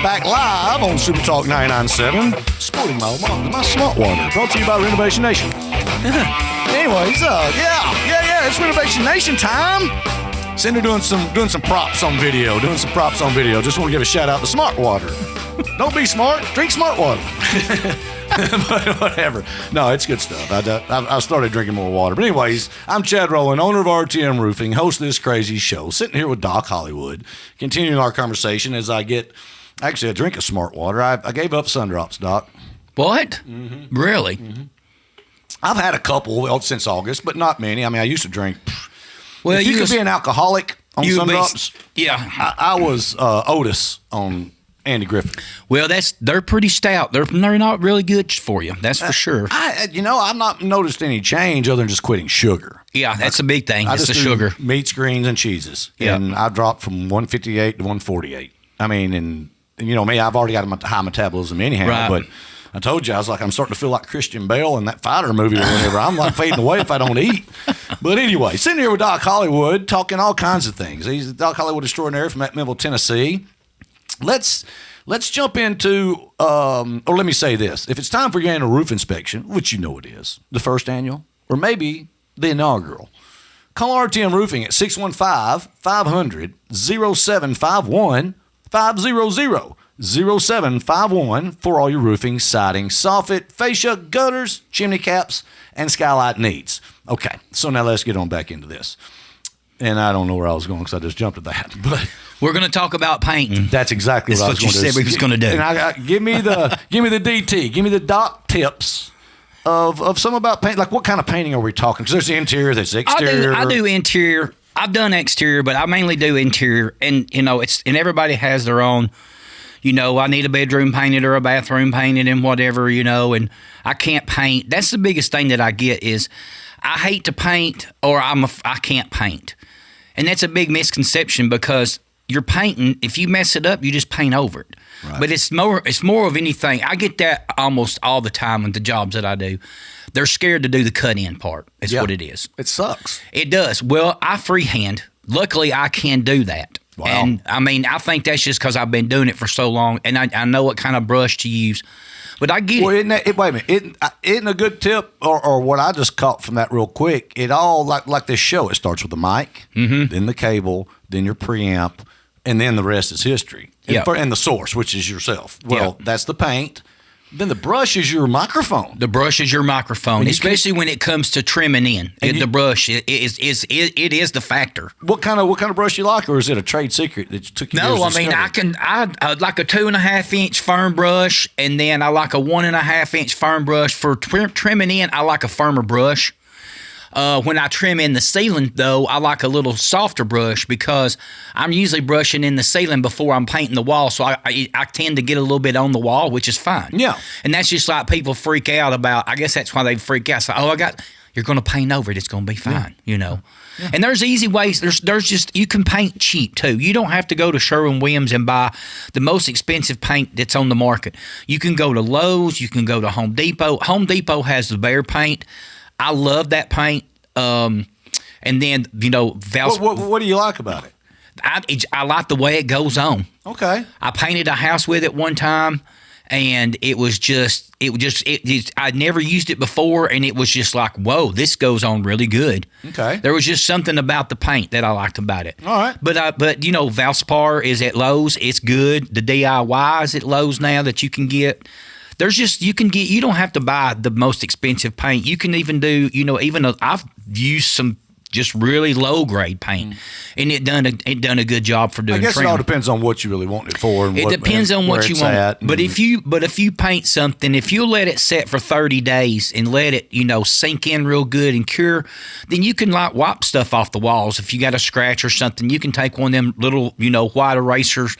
back live on SuperTalk 99.7, sporting my smart water, brought to you by Renovation Nation. Anyways, it's Renovation Nation time. Cinder doing some props on video. Just want to give a shout out to Smart Water. Don't be smart, drink Smart Water. But whatever. No, it's good stuff. I've started drinking more water. But anyways, I'm Chad Rowland, owner of RTM Roofing, host of this crazy show, sitting here with Doc Hollywood, continuing our conversation as I get actually a drink of Smart Water. I gave up Sundrops, Doc. What? Mm-hmm. Really? Mm-hmm. I've had a couple since August, but not many. I mean, I used to drink. Well, if you could be an alcoholic on Sundrops, I was Otis on Andy Griffith. Well, they're pretty stout. They're not really good for you. That's for sure. I've not noticed any change other than just quitting sugar. Yeah, that's a big thing. It's the sugar. Meats, greens, and cheeses. Yeah. And I dropped from 158 to 148. I mean, and you know me, I've already got a high metabolism anyhow, right. But I told you, I was like, I'm starting to feel like Christian Bale in that fighter movie or whatever. I'm like fading away if I don't eat. But anyway, sitting here with Doc Hollywood, talking all kinds of things. He's Doc Hollywood extraordinaire from Memphis, Tennessee. Let's jump into, or let me say this. If it's time for your annual roof inspection, which you know it is, the first annual, or maybe the inaugural, call RTM Roofing at 615-500-0751, 500-0751 for all your roofing, siding, soffit, fascia, gutters, chimney caps, and skylight needs. Okay, so now let's get on back into this. And I don't know where I was going because I just jumped at that. But we're going to talk about painting. That's exactly what I was going to do. That's what you said we was going to do. And give me the DT. Give me the Doc tips of some about paint. Like, what kind of painting are we talking? Because there's the interior, there's the exterior. I do interior. I've done exterior, but I mainly do interior. And and everybody has their own. I need a bedroom painted or a bathroom painted and whatever. And I can't paint. That's the biggest thing that I get is I hate to paint or I can't paint. And that's a big misconception because you're painting. If you mess it up, you just paint over it. Right. But it's more of anything. I get that almost all the time with the jobs that I do. They're scared to do the cut-in part. Is what it is. It sucks. It does. Well, I freehand. Luckily, I can do that. Wow. And, I think that's just because I've been doing it for so long, and I know what kind of brush to use. But I get it. Wait a minute. Isn't a good tip, or what I just caught from that real quick, it all, like this show, it starts with the mic, then the cable, then your preamp, and then the rest is history. And the source, which is yourself. Well, that's the paint. Then the brush is your microphone. The brush is your microphone, especially when it comes to trimming in. The brush it is the factor. What kind of brush you like, or is it a trade secret that you took? No, I like a 2.5 inch firm brush, and then I like a 1.5 inch firm brush for trimming in. I like a firmer brush. When I trim in the ceiling, though, I like a little softer brush because I'm usually brushing in the ceiling before I'm painting the wall, so I tend to get a little bit on the wall, which is fine. Yeah. And that's just like people freak out about. I guess that's why they freak out. So, you're going to paint over it. It's going to be fine, Yeah. And there's easy ways. There's just, you can paint cheap, too. You don't have to go to Sherwin-Williams and buy the most expensive paint that's on the market. You can go to Lowe's. You can go to Home Depot. Home Depot has the Behr paint. I love that paint. And then, What do you like about it? I like the way it goes on. Okay. I painted a house with it one time, and I'd never used it before, and it was just like, whoa, this goes on really good. Okay. There was just something about the paint that I liked about it. All right. But Valspar is at Lowe's. It's good. The DIY is at Lowe's now that you can get. You don't have to buy the most expensive paint. You can even do, I've used some just really low grade paint, and it done a good job for doing. I guess trim. It all depends on what you really want it for. And it depends on what you want. But if you paint something, if you let it set for 30 days and let it sink in real good and cure, then you can wipe stuff off the walls. If you got a scratch or something, you can take one of them little white erasers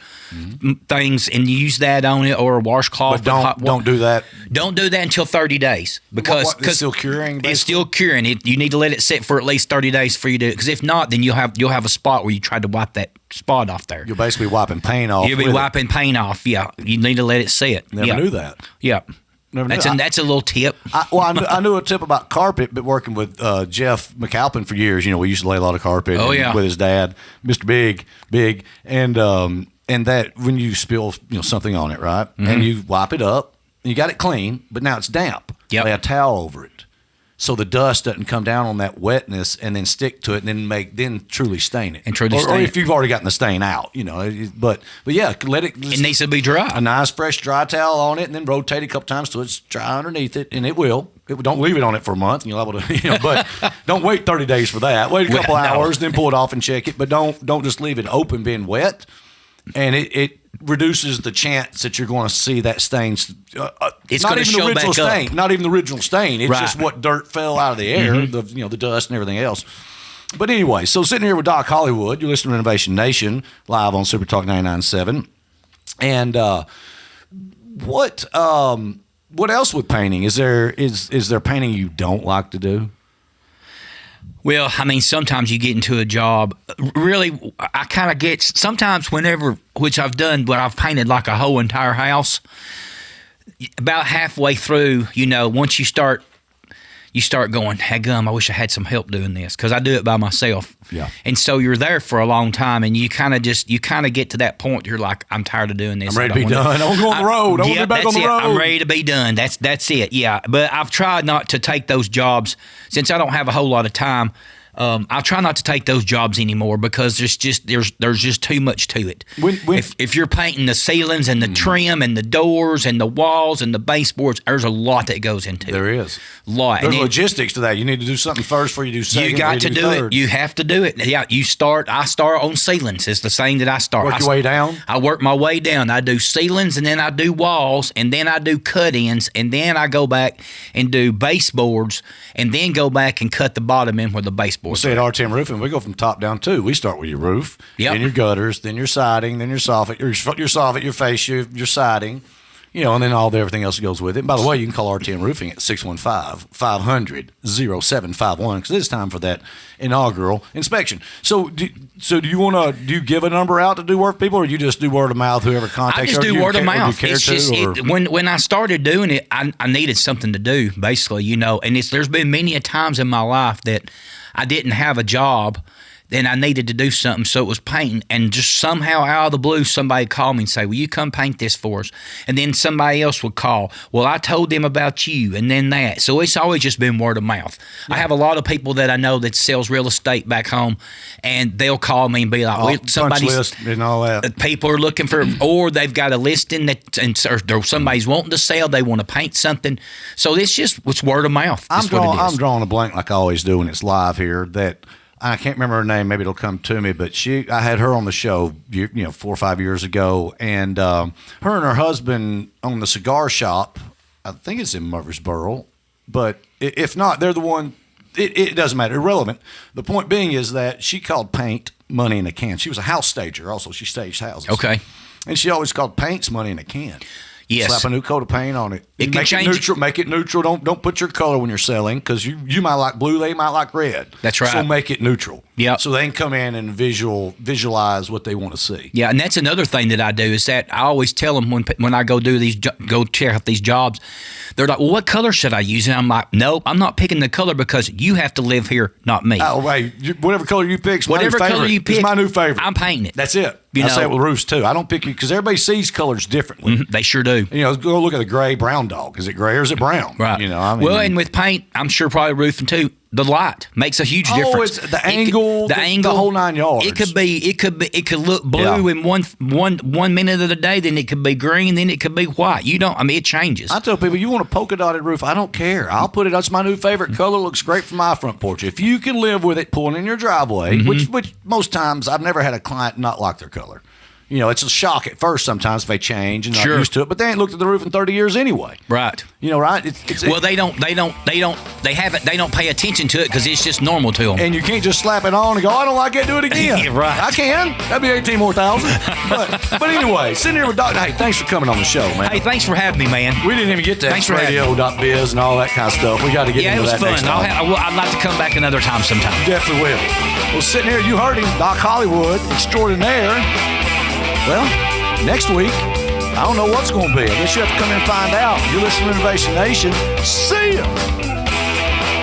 things and use that on it, or a washcloth. But don't do that. Don't do that until 30 days because it's still curing. Basically? It's still curing. You need to let it sit for at least 30 days for you to, because if not, then you'll have a spot where you tried to wipe that spot off there. You're basically wiping paint off. You'll be wiping paint off. Yeah, you need to let it sit. Never knew that. Yeah. That's a little tip. I knew a tip about carpet, but working with Jeff McAlpin for years, we used to lay a lot of carpet with his dad, Mr. Big, and and that when you spill something on it, right, and you wipe it up, you got it clean, but now it's damp. Yep. Lay a towel over it, so the dust doesn't come down on that wetness and then stick to it, and then truly stain it. And truly or stain if you've already gotten the stain out, but yeah, let it. It needs to be dry. A nice fresh dry towel on it, and then rotate it a couple times till it's dry underneath it, and it will. Don't leave it on it for a month, and you'll be able to, but don't wait 30 days for that. Wait a couple hours, then pull it off and check it. But don't just leave it open, being wet, and it reduces the chance that you're going to see that stain. It's going to show back up. Not even the original stain. It's just what dirt fell out of the air, the dust and everything else. But anyway, so sitting here with Doc Hollywood, you're listening to Renovation Nation live on SuperTalk 99.7, and what else with painting? Is there painting you don't like to do? Well, I mean, sometimes you get into a job. Really, I kind of get sometimes which I've done, but I've painted like a whole entire house. About halfway through, once you start going, "Heggum, I wish I had some help doing this," because I do it by myself. Yeah. And so you're there for a long time, and you kind of get to that point. You're like, "I'm tired of doing this. I'm ready to be done. I want to go on the road. I want to be back on the road. I'm ready to be done." That's it. Yeah. But I've tried not to take those jobs since I don't have a whole lot of time. I try not to take those jobs anymore because there's just too much to it. If you're painting the ceilings and the trim and the doors and the walls and the baseboards, there's a lot that goes into it. There is a lot. There's logistics to that. You need to do something first before you do second. You got to do third. it. You have to do it. Yeah, I start on ceilings. It's the same that I start. Work your way down? I work my way down. I do ceilings, and then I do walls, and then I do cut-ins, and then I go back and do baseboards, and then go back and cut the bottom in where the baseboards We'll say at RTM Roofing, we go from top down too. We start with your roof, then your gutters, then your siding, then your soffit, your fascia, your siding, and then everything else that goes with it. And by the way, you can call RTM Roofing at 615-500-0751 because it's time for that inaugural inspection. So do you give a number out to do work, people, or you just do word of mouth, whoever contacts you? I just do word of mouth. It's when I started doing it, I needed something to do, basically, and there's been many a times in my life that I didn't have a job, and I needed to do something, so it was painting. And just somehow out of the blue, somebody called me and say, "Will you come paint this for us?" And then somebody else would call. Well, I told them about you, and then that. So it's always just been word of mouth. Yeah. I have a lot of people that I know that sells real estate back home, and they'll call me and be like, "Somebody's list and all that." People are looking for, or they've got a listing or somebody's wanting to sell. They want to paint something. So it's word of mouth. I'm drawing a blank like I always do when it's live here. That I can't remember her name. Maybe it'll come to me. But I had her on the show, 4 or 5 years ago, and her and her husband own the cigar shop. I think it's in Murfreesboro, but if not, they're the one. It doesn't matter. Irrelevant. The point being is that she called paint money in a can. She was a house stager. Also, she staged houses. Okay, and she always called paints money in a can. Yes. Slap a new coat of paint on it. Make it neutral. Make it neutral. Don't put your color when you're selling because you might like blue, they might like red. That's right. So make it neutral. Yeah. So they can come in and visualize what they want to see. Yeah, and that's another thing that I do is that I always tell them when I go check out these jobs, they're like, "Well, what color should I use?" And I'm like, "No, I'm not picking the color because you have to live here, not me." Oh, right. Whatever color you pick, whatever color you pick, it's my new favorite. I'm painting it. That's it. I say it with roofs too. I don't pick you because everybody sees colors differently. Mm-hmm, they sure do. Go look at a gray brown dog. Is it gray or is it brown? Right. Well, and with paint, I'm sure probably roofing too. The light makes a huge difference. It's the angle, the whole 9 yards. It could look blue in one minute of the day, then it could be green, then it could be white. It changes. I tell people, you want a polka dotted roof, I don't care. I'll put it. That's my new favorite color. Looks great for my front porch. If you can live with it pulling in your driveway, which most times I've never had a client not like their color. It's a shock at first sometimes if they change and not used to it, but they ain't looked at the roof in 30 years anyway. Right. Right? They don't pay attention to it because it's just normal to them. And you can't just slap it on and go, "I don't like it, do it again." Right. I can. That'd be 18 more thousand. But anyway, sitting here with Doc. Hey, thanks for coming on the show, man. Hey, thanks for having me, man. We didn't even get to radio.biz and all that kind of stuff. We got to get into that next time. Yeah, it was fun. I'd like to come back another time sometime. Definitely will. Well, sitting here, you heard him, Doc Hollywood, extraordinaire. Well, next week, I don't know what's going to be. I guess you have to come in and find out. You're listening to Renovation Nation. See ya!